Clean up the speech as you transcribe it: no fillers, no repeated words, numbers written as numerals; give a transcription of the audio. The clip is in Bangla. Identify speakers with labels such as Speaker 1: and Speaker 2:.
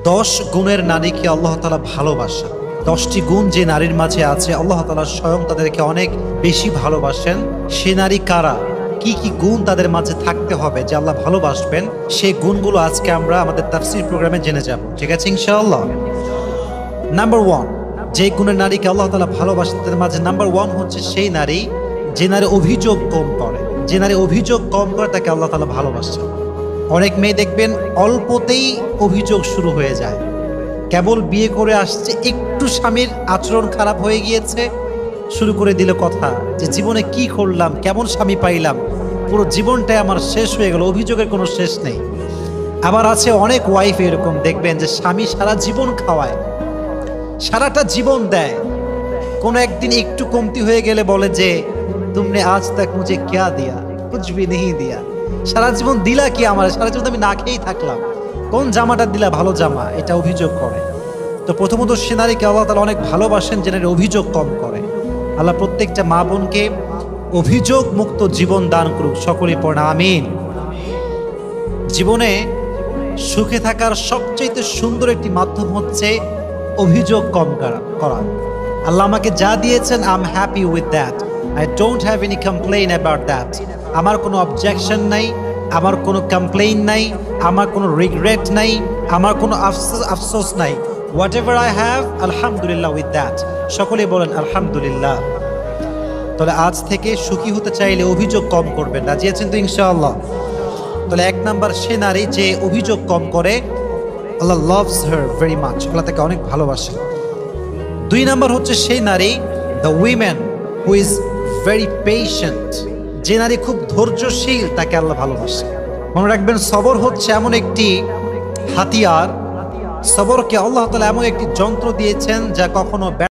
Speaker 1: 10 গুণের নারীকে আল্লাহ তাআলা ভালোবাসেন। 10টি গুণ যে নারীর মাঝে আছে আল্লাহ তাআলা স্বয়ং তাদেরকে অনেক বেশি ভালোবাসেন। সে নারী কারা, কি কি গুণ তাদের মাঝে থাকতে হবে যে আল্লাহ ভালোবাসবেন, সেই গুণগুলো আজকে আমরা আমাদের তাফসীর প্রোগ্রামে জেনে যাব। ঠিক আছে ইনশাআল্লাহ। নাম্বার 1, যে গুণের নারীকে আল্লাহ তাআলা ভালোবাসেন তাদের মাঝে নাম্বার 1 হচ্ছে সেই নারী যে নারী অভিযোগ কম করে। যে নারী অভিযোগ কম করে তাকে আল্লাহ তাআলা ভালোবাসেন। অনেক মেয়ে দেখবেন অল্পতেই অভিযোগ শুরু হয়ে যায়। কেবল বিয়ে করে আসছে, একটু স্বামীর আচরণ খারাপ হয়ে গিয়েছে, শুরু করে দিল কথা যে জীবনে কি করলাম, কেমন স্বামী পাইলাম, পুরো জীবনটাই আমার শেষ হয়ে গেল। অভিযোগের কোনো শেষ নেই। আবার আছে অনেক ওয়াইফ এরকম দেখবেন যে স্বামী সারা জীবন খাওয়ায়, সারাটা জীবন দেয়, কোনো একদিন একটু কমতি হয়ে গেলে বলে যে তুমনে আজ তক মুঝে ক্যা দিয়া, কুছ ভি নেহি দিয়া। সারা জীবন দিলা কি আমার, সারা জীবন আমি না খেয়েই থাকলাম, কোন জামাটা দিলা ভালো জামা, এটা অভিযোগ করে। তো প্রথমত সে নারীকে আল্লাহ তাআলা অনেক ভালোবাসেন যে নারী অভিযোগ কম করে। আল্লাহ প্রত্যেকটা মা বোনকে অভিযোগ মুক্ত জীবন দান করুক, সকলেই পড়া আমিন। জীবনে সুখে থাকার সবচেয়ে সুন্দর একটি মাধ্যম হচ্ছে অভিযোগ কম করা। আল্লাহ আমাকে যা দিয়েছেন I am happy with that, I don't have any complain about that. আমার কোনো অবজেকশন নাই, আমার কোনো কমপ্লেইন নাই, আমার কোনো রিগ্রেট নাই, আমার কোনো আফসোস নাই। হোয়াট এভার আই হ্যাভ, আলহামদুলিল্লাহ উইথ দ্যাট। সকলেই বলেন আলহামদুলিল্লাহ। তাহলে আজ থেকে সুখী হতে চাইলে অভিযোগ কম করবেন, রাজি আছেন তো ইনশাআল্লাহ? তাহলে 1 নাম্বার সে নারী যে অভিযোগ কম করে, আল্লাহ লাভস হার ভেরি মাচ, আল্লাহ তাকে অনেক ভালোবাসে। 2 নাম্বার হচ্ছে সেই নারী the women who is very patient, যে নারী খুব ধৈর্যশীল, তাকে আল্লাহ ভালোবাসে। মনে রাখবেন সবর হচ্ছে এমন একটি হাতিয়ার, সবরকে আল্লাহ তাআলা এমন একটি যন্ত্র দিয়েছেন যা কখনো